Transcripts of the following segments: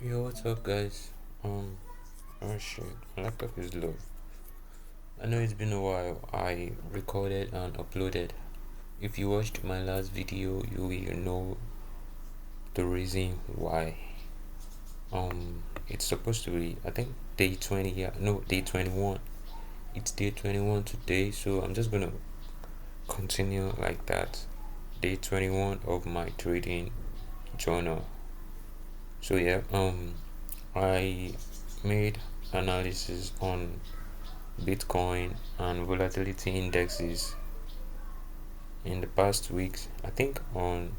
Yo, what's up, guys? Oh shit, my laptop is low. I know it's been a while. I recorded and uploaded. If you watched my last video, you will know the reason why. It's supposed to be, I think, day 20. Yeah, no, day 21. It's day 21 today, so I'm just gonna continue like that. Day 21 of my trading journal. So yeah, I made analysis on Bitcoin and volatility indexes in the past weeks, I think on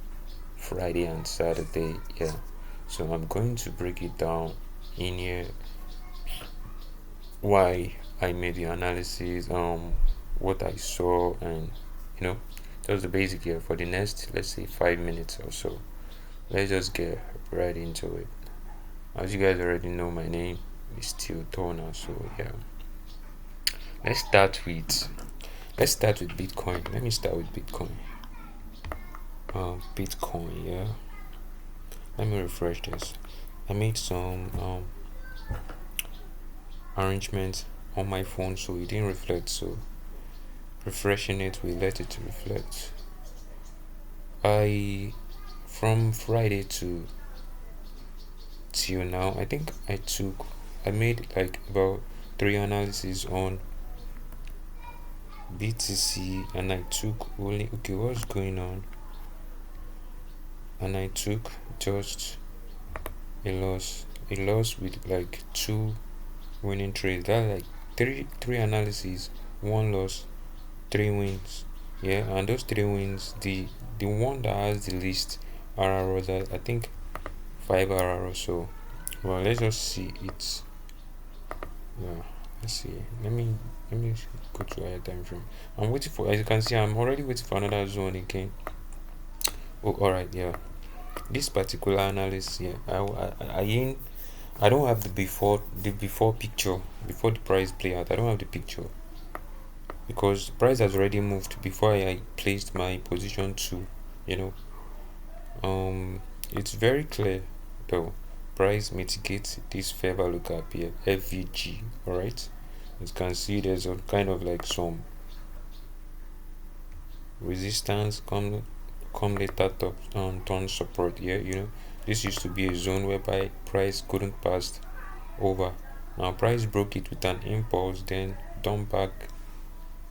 Friday and Saturday. Yeah, so I'm going to break it down in here, why I made the analysis, what I saw, and you know, just the basic here for the next, let's say, 5 minutes or so. Let's just get right into it. As you guys already know, my name is still Tona. So yeah, let's start with let's start with Bitcoin. Let me start with Bitcoin. Bitcoin, yeah. Let me refresh this. I made some arrangements on my phone so it didn't reflect, so refreshing it will let it reflect. I From Friday to till now, I think I made like about three analyses on BTC, and I took only, okay, what's going on, and I took just a loss with like two winning trades. That like three analyses, one loss, three wins. Yeah, and those three wins, the one that has the least RR was, I think, 5 RR or so. Well, let's just see it. Yeah, let's see. Let me go to higher time frame. I'm waiting for, as you can see, I'm already waiting for another zone again. Oh, all right, yeah. This particular analysis, yeah, I don't have the before picture before the price play out. I don't have the picture because the price has already moved before I placed my position to, you know. It's very clear though. Price mitigates this fair value gap here, FVG. All right, you can see there's a kind of like some resistance come later top turn support here. This used to be a zone whereby price couldn't pass over. Now price broke it with an impulse, then dumped back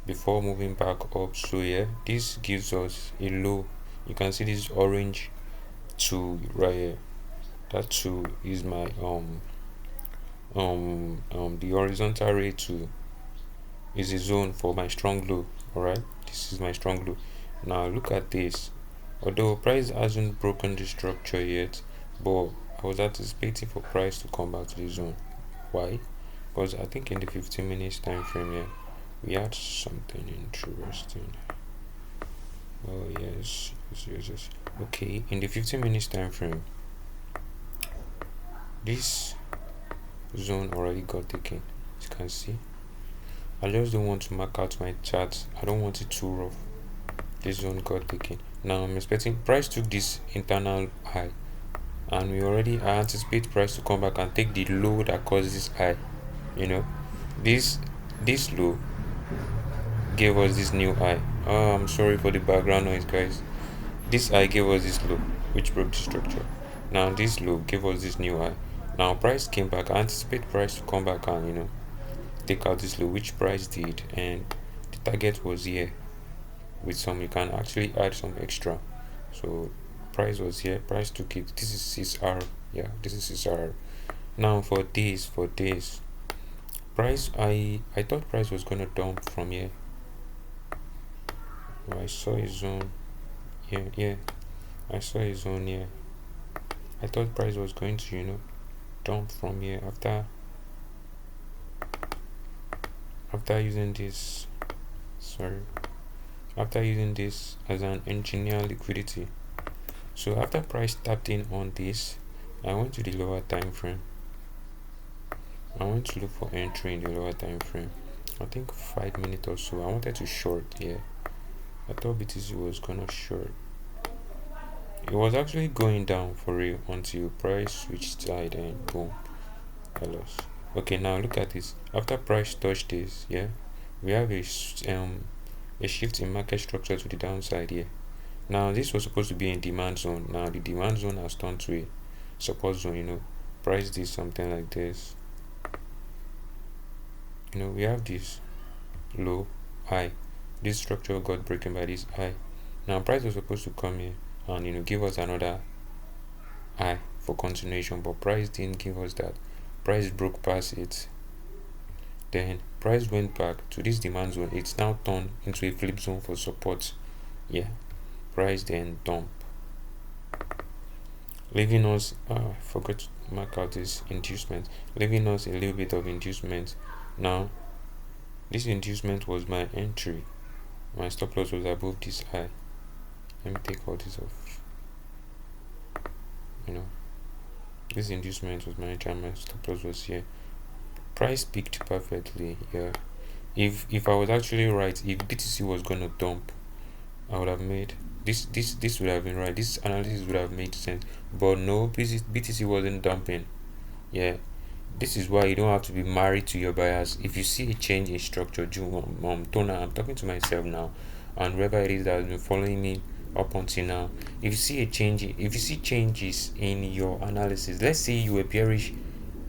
before moving back up. So yeah, this gives us a low. You can see this orange 2 right here. That 2 is my the horizontal ray 2 is a zone for my strong low. All right, this is my strong low. Now look at this. Although price hasn't broken the structure yet, but I was anticipating for price to come back to the zone. Why? Because I think in the 15 minutes time frame here, we had something interesting. Oh yes. Okay, in the 15 minutes time frame, this zone already got taken. As you can see, I just don't want to mark out my chart. I don't want it too rough. This zone got taken. Now I'm expecting price took this internal high, and I anticipate price to come back and take the low that caused this high. You know, this this low gave us this new high. Oh, I'm sorry for the background noise, guys. This high gave us this low, which broke the structure. Now this low gave us this new high. Now price came back. I anticipate price to come back and take out this low, which price did, and the target was here. With some, you can actually add some extra. So price was here. Price took it. This is 6R. Yeah, this is 6R. Now for this price, I thought price was gonna dump from here. I saw a zone here. Yeah, I saw a zone here. I thought price was going to dump from here after using this. Sorry, after using this as an engineer liquidity. So after price tapped in on this, I went to the lower time frame. I want to look for entry in the lower time frame. I think 5 minutes or so. I wanted to short here. I thought BTC was gonna short. It was actually going down for real until price switched side and boom, I lost. Okay, now look at this. After price touched this, yeah, we have a shift in market structure to the downside here. Now this was supposed to be in demand zone. Now the demand zone has turned to a support zone. Price did something like this. We have this low, high. This structure got broken by this high. Now price was supposed to come here and give us another high for continuation, but price didn't give us that. Price broke past it. Then price went back to this demand zone. It's now turned into a flip zone for support. Yeah. Price then dump, leaving us forgot to mark out this inducement, leaving us a little bit of inducement. Now this inducement was my entry. My stop loss was above this high. Let me take all this off. This inducement was my entry and my stop loss was here. Price peaked perfectly here. If I was actually right, if BTC was gonna dump, I would have made this would have been right. This analysis would have made sense. But no, BTC wasn't dumping. Yeah. This is why you don't have to be married to your buyers. If you see a change in structure, Tona, I'm talking to myself now, and whoever it is that has been following me up until now, if you see changes in your analysis, let's say you were bearish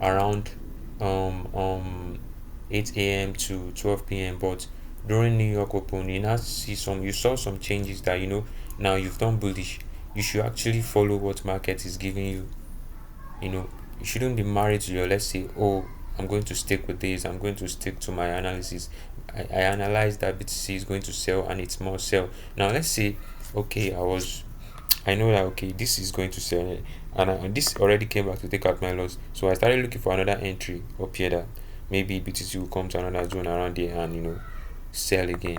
around 8 a.m. to 12 p.m. but during New York Open you saw some changes that now you've done bullish. You should actually follow what market is giving you. You shouldn't be married to your, let's say, oh, I'm going to stick with this, I'm going to stick to my analysis. I analyze that BTC is going to sell and it's more sell. Now let's say, okay, I know that, okay, this is going to sell, and this already came back to take out my loss, so I started looking for another entry up here that maybe BTC will come to another zone around there and sell again.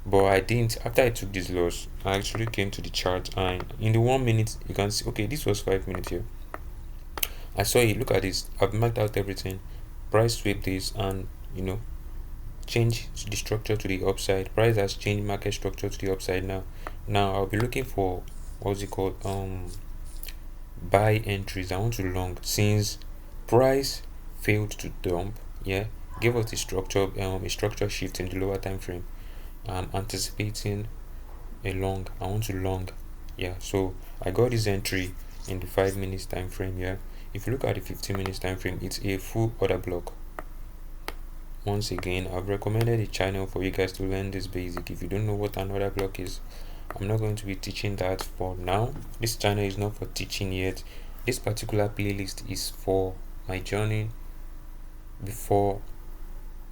But I didn't. After I took this loss, I actually came to the chart, and in the 1 minute you can see, okay, this was 5 minutes here. I saw it. Look at this. I've marked out everything. Price sweep this and change the structure to the upside. Price has changed market structure to the upside now. Now I'll be looking for what's it called buy entries. I want to long since price failed to dump. Yeah, give us a structure shift in the lower time frame. I'm anticipating a long. I want to long. Yeah, so I got this entry in the 5 minutes time frame. Yeah, if you look at the 15 minutes time frame, it's a full order block. Once again, I've recommended a channel for you guys to learn this basic. If you don't know what an order block is, I'm not going to be teaching that for now. This channel is not for teaching yet. This particular playlist is for my journey before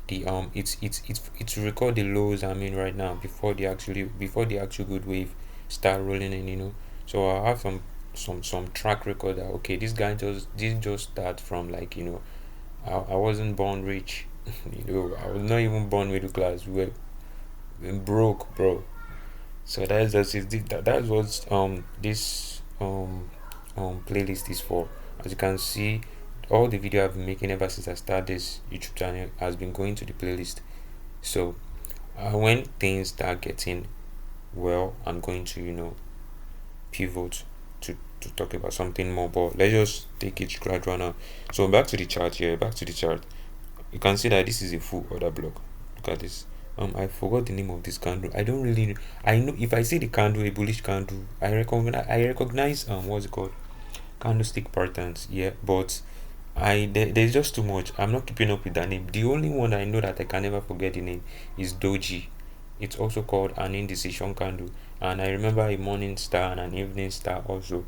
the it's to record the lows I'm in right now before the actual good wave start rolling in. So I have some track record that, okay, this guy didn't just start from, like, I wasn't born rich. I was not even born middle class. We were broke, bro. So that's just it. That's what this playlist is for. As you can see, all the video I've been making ever since I started this YouTube channel has been going to the playlist. So when things start getting well, I'm going to pivot to talk about something more, but let's just take it gradual now. So back to the chart here. You can see that this is a full order block. Look at this. I forgot the name of this candle. I don't really know. I know if I see the candle, a bullish candle, I recognize what's it called, candlestick patterns. Yeah, but there's just too much. I'm not keeping up with that name. The only one I know that I can never forget the name is Doji. It's also called an indecision candle, and I remember a morning star and an evening star also.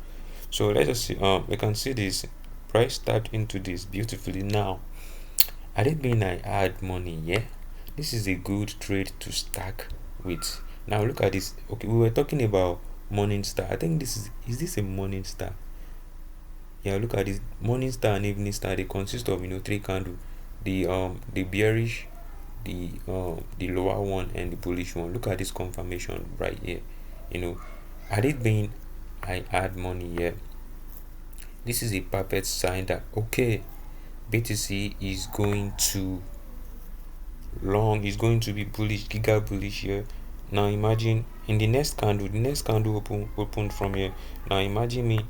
So let's just see. We can see this price tapped into this beautifully. Now I didn't mean I had money. Yeah, this is a good trade to stack with. Now look at this. Okay, we were talking about morning star. I think this is this a morning star? Yeah, look at this. Morning star and evening star, they consist of 3 candles. The bearish, the lower one, and the bullish one. Look at this confirmation right here. Had it been I had money here, this is a perfect sign that, okay, BTC is going to long, is going to be bullish, giga bullish here. Now imagine in the next candle opened from here. Now imagine me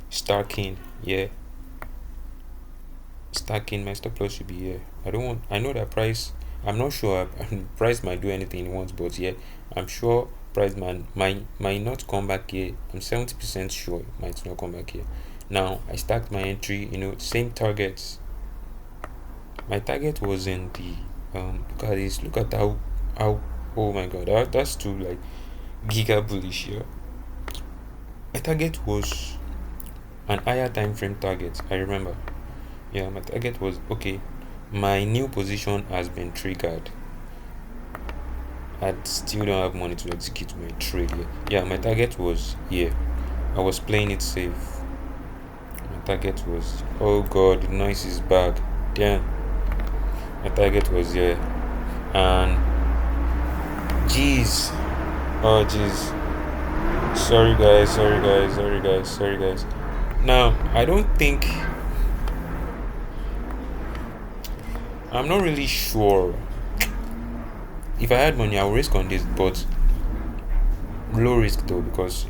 stacking, yeah, stacking. My stop loss should be here. I know that price, I'm not sure. Price might do anything it wants, but yeah, I'm sure price might not come back here. I'm 70% sure it might not come back here. Now I stacked my entry, same targets. My target was in the look at this, look at how oh my god, that's too like giga bullish here. My target was an higher time frame target, I remember. Yeah, my target was okay. My new position has been triggered. I still don't have money to execute my trade here. Yeah, my target was here. I was playing it safe. My target was, oh god, the noise is back. Damn. My target was here. And jeez. Oh jeez. Sorry guys. Now I don't think, I'm not really sure. If I had money, I would risk on this, but low risk though, because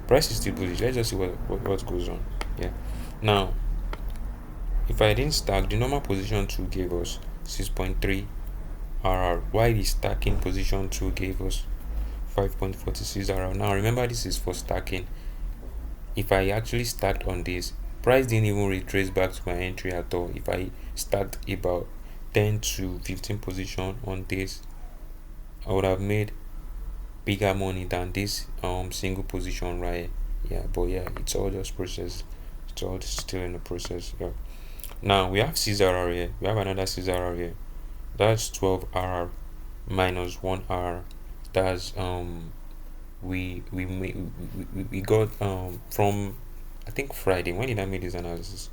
price is still bullish. Let's just see what goes on. Yeah. Now, if I didn't stack, the normal position 2 gave us 6.3 RR. While the stacking position 2 gave us 5.46 RR. Now remember, this is for stacking. If I actually stacked on this, price didn't even retrace back to my entry at all. If I stacked about 10 to 15 position on this, I would have made bigger money than this single position right here. Yeah, but yeah, it's all just process. It's all still in the process. Yeah. Now we have CZR here. We have another CZR here. That's 12 RR minus 1 R. That's we got from, I think, Friday. When did I make this analysis?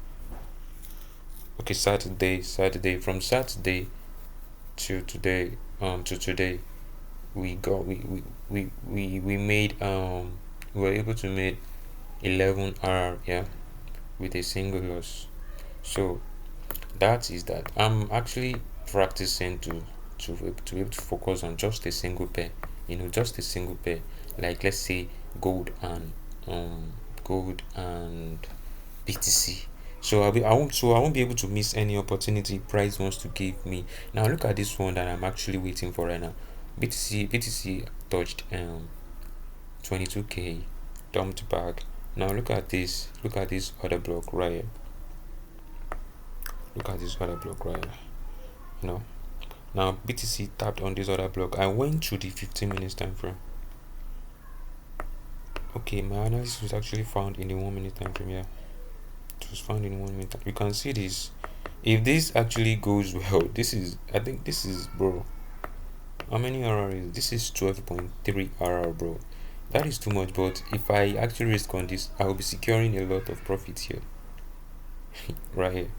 Okay, Saturday. From Saturday to today, we got we made we were able to make 11 R, yeah, with a single loss. So that is that. I'm actually practicing to be able to focus on just a single pair, just a single pair, like let's say gold and BTC. So I won't be able to miss any opportunity price wants to give me. Now look at this one that I'm actually waiting for right now. BTC touched 22k, dumped back. Now look at this other block right here. Look at this other block right here. Now BTC tapped on this other block. I went to the 15 minutes time frame. Okay, my analysis was actually found in the 1 minute time frame. Yeah, it was found in 1 minute. You can see this. If this actually goes well, I think this is, bro, how many RR is this? Is 12.3 RR, bro. That is too much. But if I actually risk on this, I will be securing a lot of profit here. Right here.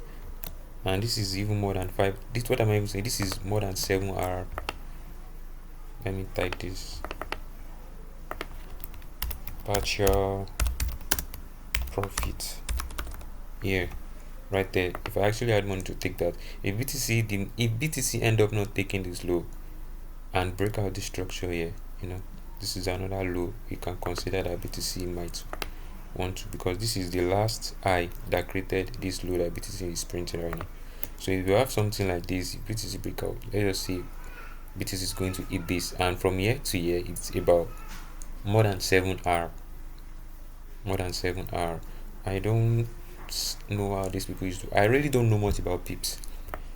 And this is even more than 5. This, what am I even saying? This is more than 7 RR. Let me type this. Partial profit here, right there. If I actually had money to take that, if BTC end up not taking this low and break out this structure here, this is another low, you can consider that BTC might want to, because this is the last high that created this low that BTC is printing right now. So if you have something like this, if BTC break out, let's just say BTC is going to hit this, and from year to year it's about more than 7R. I don't know how these people used to. I really don't know much about pips,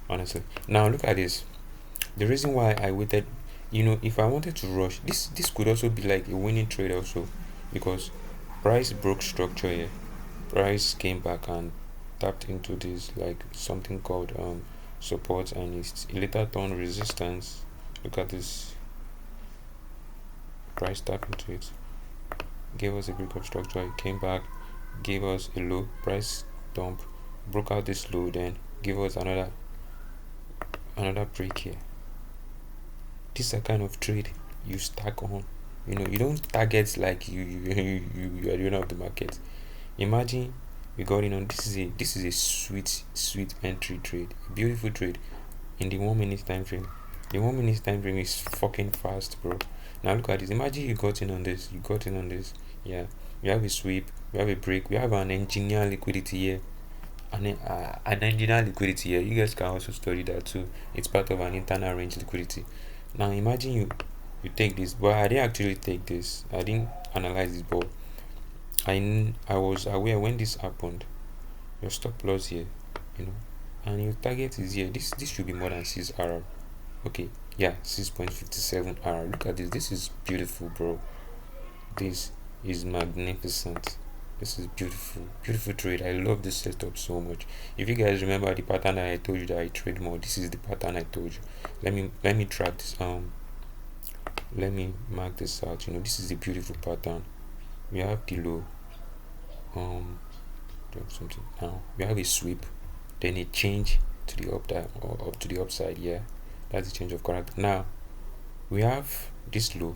honestly. Now look at this. The reason why I waited, if I wanted to rush this could also be like a winning trade also, because price broke structure here. Price came back and tapped into this, like something called support, and it later turned resistance. Look at this. Price tapped into it, gave us a breakup structure, it came back, gave us a low, price dump, broke out this low, then give us another break here. This is a kind of trade you stack on. You don't target like you are doing of the market. Imagine we got in on this is a sweet entry trade, a beautiful trade in the 1 minute time frame. The 1 minute time frame is fucking fast, bro. Now look at this. Imagine you got in on this. You got in on this. Yeah. We have a sweep. We have a break. We have an engineer liquidity here. An engineer liquidity here. You guys can also study that too. It's part of an internal range liquidity. Now imagine you take this, but I didn't actually take this. I didn't analyze this, but I was aware when this happened. Your stop loss here, you know, and your target is here. This should be more than 6 RR. Okay, yeah, 6.57 RR. Look at this. This is beautiful, bro. This is magnificent. This is beautiful trade. I love this setup so much. If you guys remember the pattern that I told you that I trade more, this is the pattern I told you. Let me track this. Let me mark this out. You know, this is a beautiful pattern. We have the low. Something now. We have a sweep, then a change to the up to the upside. Yeah, that's the change of character. Now we have this low.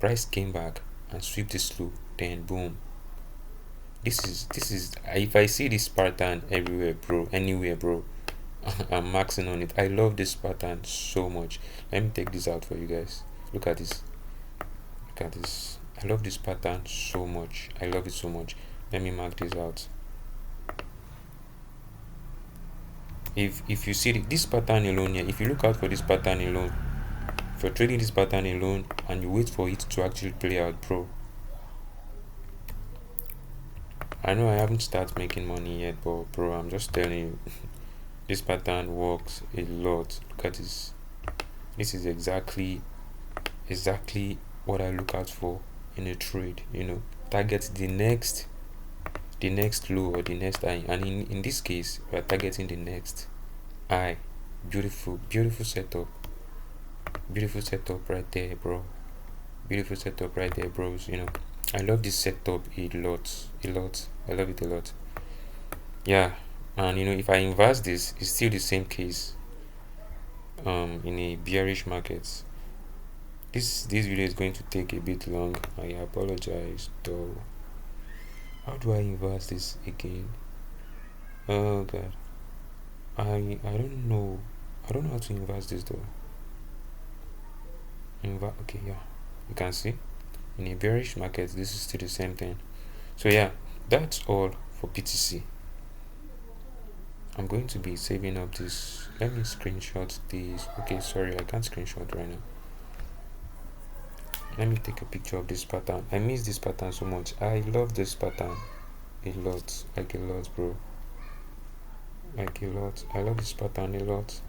Price came back and sweep this low, then boom. This is if I see this pattern everywhere, bro, anywhere, bro, I'm maxing on it. I love this pattern so much. Let me take this out for you guys. Look at this. Look at this. I love this pattern so much. I love it so much. Let me mark this out. If you see this pattern alone here, if you look out for this pattern alone, if you're trading this pattern alone and you wait for it to actually play out, bro, I know I haven't started making money yet, but bro, I'm just telling you, this pattern works a lot. Look at this. This is exactly what I look out for in a trade. You know, target the next low or the next high, and in this case we are targeting the next high. Beautiful setup. Beautiful setup right there, bro. Beautiful setup right there, bros. You know, I love this setup a lot. I love it a lot. Yeah, and you know, if I invest this, it's still the same case. In a bearish market, this video is going to take a bit long. I apologize though. How do I invest this again? Oh god, I don't know. I don't know how to invest this though. Okay, yeah, you can see in a bearish market this is still the same thing. So yeah, that's all for BTC. I'm going to be saving up this. Let me screenshot this. Okay, sorry, I can't screenshot right now. Let me take a picture of this pattern. I miss this pattern so much. I love this pattern a lot, like a lot, bro, like a lot. I love this pattern a lot.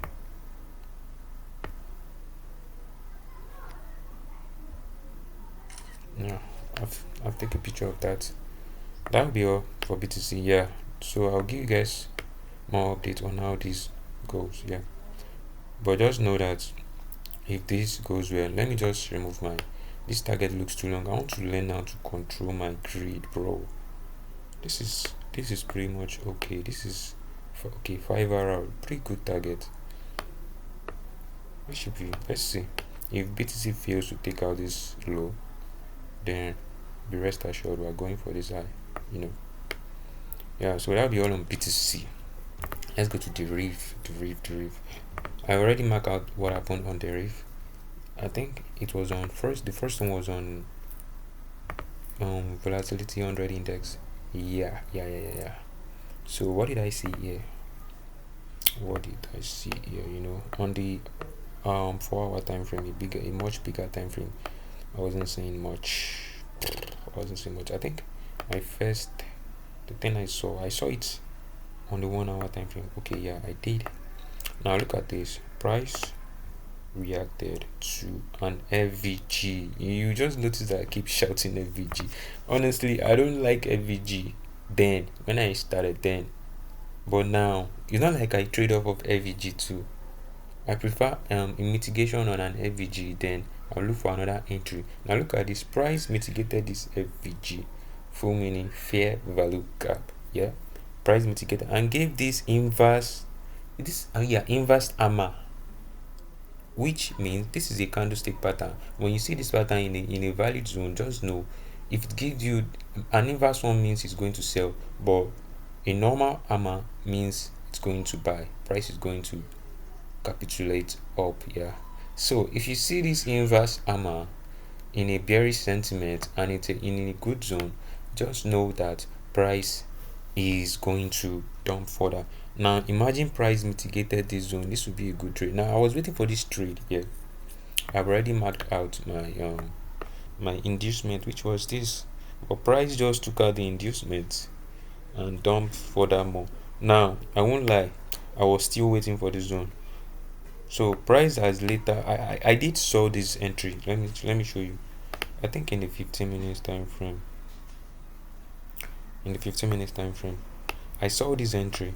Yeah, I've taken a picture of that. That'll be all for BTC. Yeah, so I'll give you guys more updates on how this goes. Yeah, but just know that if this goes well, let me just remove this target looks too long. I want to learn how to control my greed, bro. This is pretty much okay. This is okay. 5 hour, pretty good target. It should be. Let's see if BTC fails to take out this low, then be rest assured we are going for this high. You know. Yeah, so that'll be all on BTC. Let's go to the reef. I already marked out what happened on the reef. I think it was on the first one was on volatility 100 index. Yeah. So what did I see here? You know, on the 4 hour time frame, a much bigger time frame, I wasn't saying much. I think the thing I saw it on the 1 hour time frame. Okay, yeah, I did. Now look at this. Price reacted to an FVG. You just notice that I keep shouting FVG. Honestly, I don't like FVG then when I started then, but now it's not like I trade off of FVG too. I prefer a mitigation on an FVG, then I'll look for another entry. Now look at this. Price mitigated this FVG, full meaning fair value gap. Yeah, price mitigated and gave this inverse AMA, which means this is a candlestick pattern. When you see this pattern in a valid zone, just know if it gives you an inverse one means it's going to sell, but a normal AMA means it's going to buy. Price is going to capitulate up. Yeah, So if you see this inverse hammer in a bearish sentiment and it's in a good zone, just know that price is going to dump further. Now imagine price mitigated this zone. This would be a good trade. Now I was waiting for this trade here. I've already marked out my inducement, which was this, but price just took out the inducement and dumped furthermore. Now I won't lie, I was still waiting for the zone. So price has later, I did saw this entry. Let me show you. I think in the 15 minutes time frame, I saw this entry.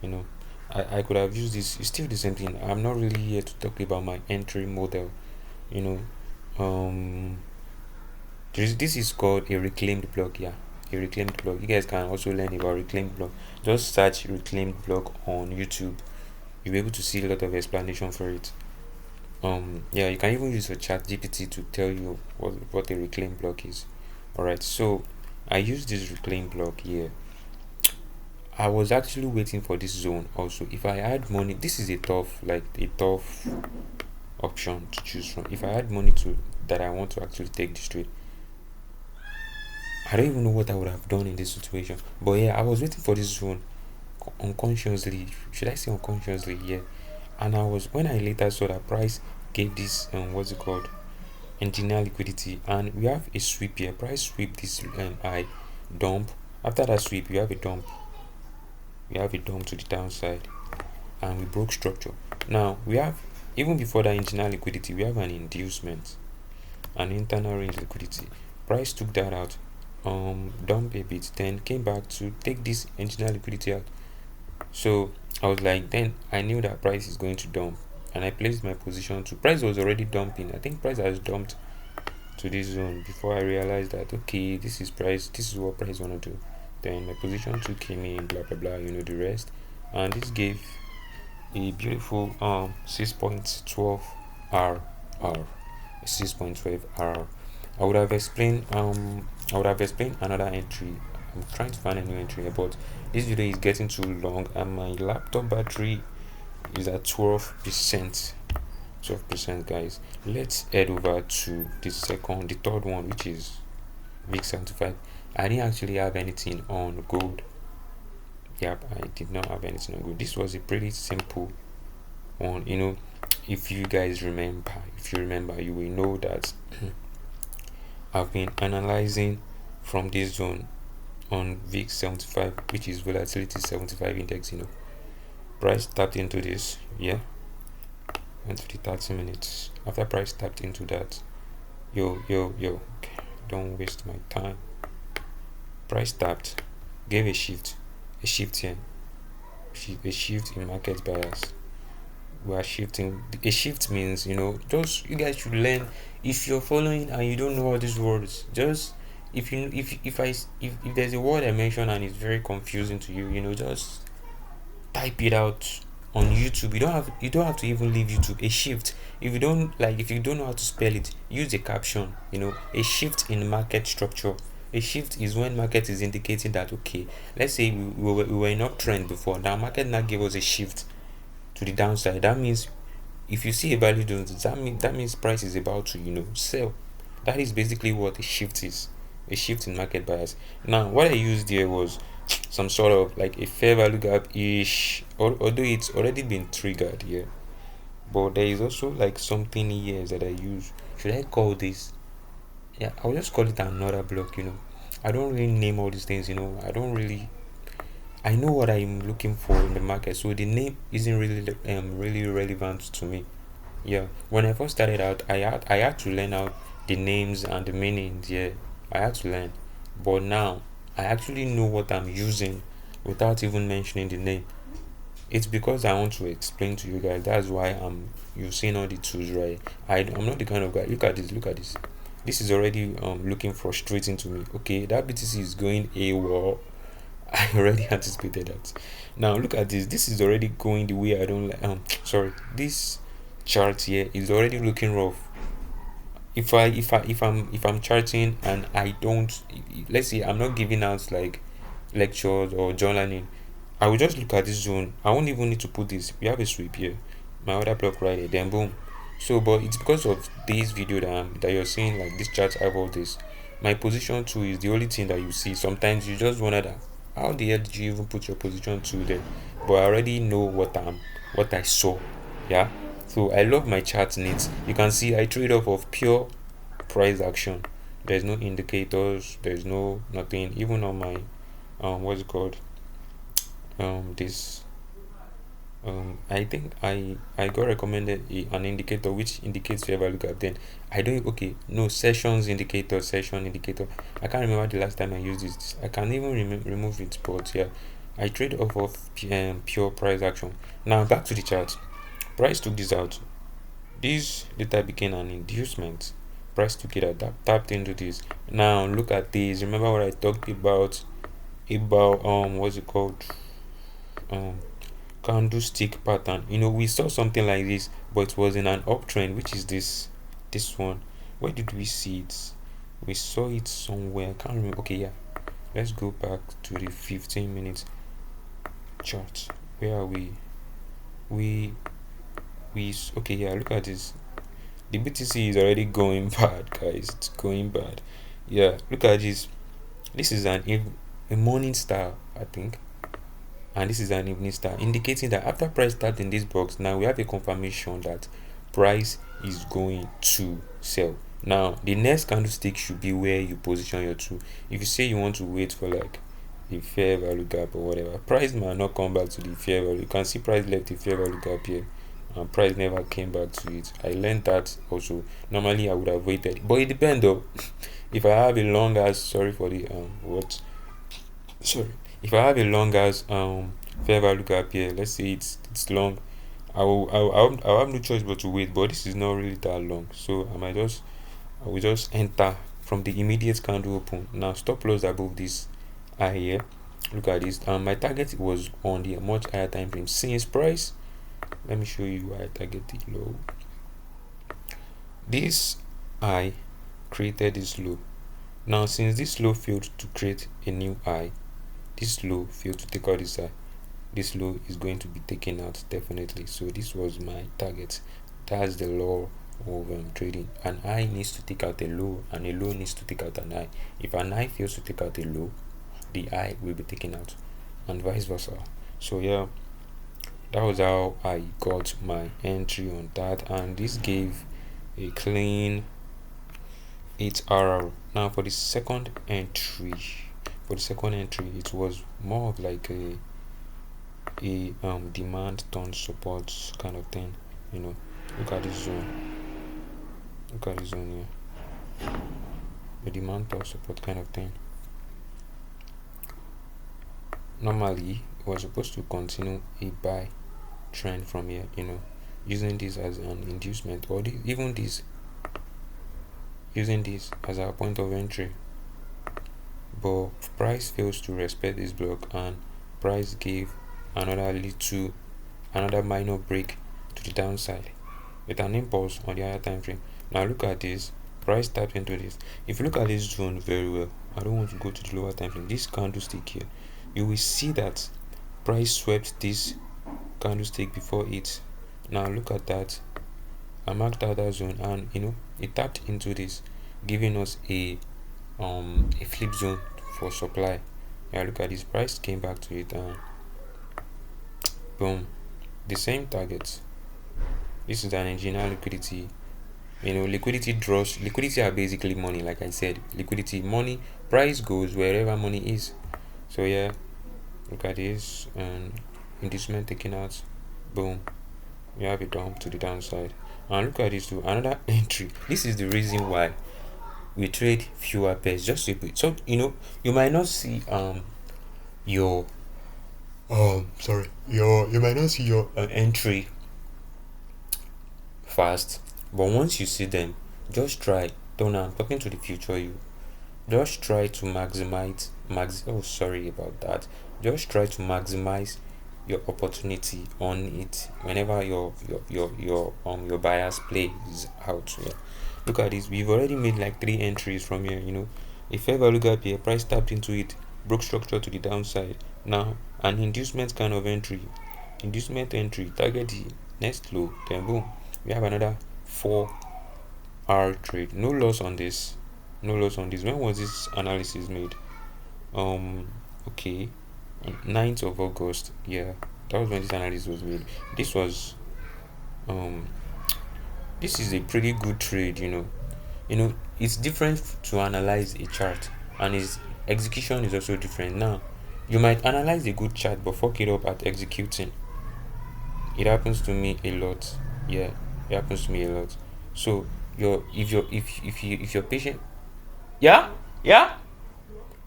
You know, I could have used this. It's still the same thing. I'm not really here to talk about my entry model. You know, this is called a reclaimed block. Yeah, a reclaimed block. You guys can also learn about reclaimed block. Just search reclaimed block on YouTube. You'll be able to see a lot of explanation for it. Yeah, you can even use a chat GPT to tell you what a reclaimed block is. Alright, so I use this reclaimed block here. I was actually waiting for this zone also. If I had money, this is a tough option to choose from. If I had money to that I want to actually take this trade, I don't even know what I would have done in this situation. But yeah, I was waiting for this zone unconsciously. Should I say unconsciously? Yeah. And when I later saw that price gave this what's it called, engineer liquidity, and we have a sweep here. Price sweep this high, dump. After that sweep, we have a dump. To the downside, and we broke structure. Now we have, even before that engineer liquidity, we have an inducement, an internal range liquidity. Price took that out, dump a bit, then came back to take this engineer liquidity out. So I was like, then I knew that price is going to dump, and I placed my position to price was already dumping. I think price has dumped to this zone before I realized that okay, this is what price want to do. Then my position 2 came in, blah blah blah, you know the rest, and this gave a beautiful 6.12 R. 6.12 R. I would have explained another entry. I'm trying to find a new entry here, but this video is getting too long and my laptop battery is at 12%. Guys. Let's head over to the third one, which is VIX75. I didn't actually have anything on gold. Yep, I did not have anything on gold. This was a pretty simple one. You know, if you remember, you will know that I've been analyzing from this zone on VIX75, which is volatility 75 index. You know, price tapped into this, yeah, went to the 30 minutes. After price tapped into that, okay, don't waste my time. Price tapped, gave a shift here, a shift in market bias. We are shifting. A shift means, you know, just you guys should learn. If you're following and you don't know all these words, just if there's a word I mention and it's very confusing to you, you know, just type it out on YouTube. You don't have to even leave YouTube. A shift, if you don't know how to spell it, use a caption. You know, a shift in market structure. A shift is when market is indicating that okay, let's say we were in uptrend before. Now market now gave us a shift to the downside. That means if you see a value that means price is about to, you know, sell. That is basically what a shift is. A shift in market bias. Now what I used here was some sort of like a fair value gap ish, although it's already been triggered here, but there is also like something here that I use. Should I call this, yeah, I'll just call it another block. You know, I don't really name all these things. You know, I know what I'm looking for in the market, so the name isn't really relevant to me. Yeah, when I first started out, I had to learn out the names and the meanings. Yeah, I had to learn, but now I actually know what I'm using without even mentioning the name. It's because I want to explain to you guys. That's why you've seen all the tools, right? I'm not the kind of guy. Look at this. This is already looking frustrating to me. Okay, that BTC is going AWOL. I already anticipated that. Now look at this. This is already going the way I don't like. Sorry, this chart here is already looking rough. If I'm charting and I don't, let's say I'm not giving out like lectures or journaling, I will just look at this zone. I won't even need to put this. We have a sweep here, my other block right here. Then boom, So but it's because of this video that you're seeing like this chart have all this. My position 2 is the only thing that you see. Sometimes you just wonder that how the hell did you even put your position 2 there? But I already know what I saw. Yeah. So I love my chart needs. You can see I trade off of pure price action. There's no indicators, there's no nothing. Even on my what's it called? This I think I got recommended an indicator which indicates fair value gap. Then I don't, okay, no, session indicator. I can't remember the last time I used this. I can't even remove it, but yeah, I trade off of pure price action. Now back to the chart. Price took this out. This later became an inducement. Price took it out, tapped into this. Now look at this. Remember what I talked about what's it called, um candlestick pattern. We saw something like this, but it was in an uptrend, which is this one. Where did we see it? We saw it somewhere. I can't remember. Okay, yeah, let's go back to the 15-minute chart. Where are we okay, yeah, look at this. The BTC is already going bad, guys. It's going bad. Yeah, look at this. This is a morning star, I think, and this is an evening star, indicating that after price starts in this box, now we have a confirmation that price is going to sell. Now the next candlestick should be where you position your two. If you say you want to wait for like the fair value gap or whatever, price might not come back to the fair value. You can see price left the fair value gap here, and price never came back to it. I learned that also. Normally I would have waited, but it depends though. If I have a long ass, sorry for the what sorry if I have a long as fair value gap here, let's say it's long, I'll have no choice but to wait. But this is not really that long, so I will just enter from the immediate candle open. Now stop loss above this eye here. Look at this. My target was on the much higher time frame. Since price, let me show you why I target the low. This eye created this low. Now since this low failed to create a new eye, this low failed to take out this eye, this low is going to be taken out definitely. So this was my target. That's the law of trading. An eye needs to take out a low, and a low needs to take out an eye. If an eye fails to take out a low, the eye will be taken out, and vice versa. So yeah, that was how I got my entry on that, and this gave a clean 8 RR. Now for the second entry, it was more of like a demand turn support kind of thing. Look at this zone. Here, a demand turn support kind of thing. Normally it was supposed to continue a buy trend from here, using this as an inducement, or even this, using this as our point of entry. But price fails to respect this block, and price gave another minor break to the downside with an impulse on the higher time frame. Now look at this. Price tapped into this. If you look at this zone very well, I don't want to go to the lower time frame, this candlestick here, you will see that price swept this candlestick before it. Now look at that. I marked out that zone, and it tapped into this, giving us a flip zone for supply. Yeah, look at this. Price came back to it, and boom, the same target. This is an engineer liquidity. Liquidity are basically money. Like I said, liquidity, money, price goes wherever money is. So yeah, look at this, and inducement taken out, boom, we have a dump to the downside. And look at this too, another entry. This is the reason why we trade fewer pairs, just so you might not see your you might not see your entry fast, but once you see them, just try. Don't know, I'm talking to the future you. Just try to maximize sorry about that. Just try to maximize your opportunity on it whenever your bias play is out. Yeah. Look at this. We've already made like 3 entries from here. A fair value gap here, price tapped into it, broke structure to the downside. Now an inducement kind of entry, target the next low, then boom, we have another 4 hour trade. No loss on this. No loss on this. When was this analysis made? Okay, 9th of August. Yeah, that was when this analysis was made. This was um this is a pretty good trade. It's different to analyze a chart, and its execution is also different. Now, you might analyze a good chart but fuck it up at executing. It happens to me a lot. Yeah, it happens to me a lot. So you're if you're patient. Yeah, yeah,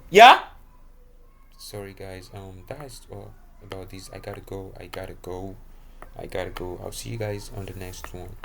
yeah. Sorry guys, that's all about this. I gotta go. I gotta go. I'll see you guys on the next one.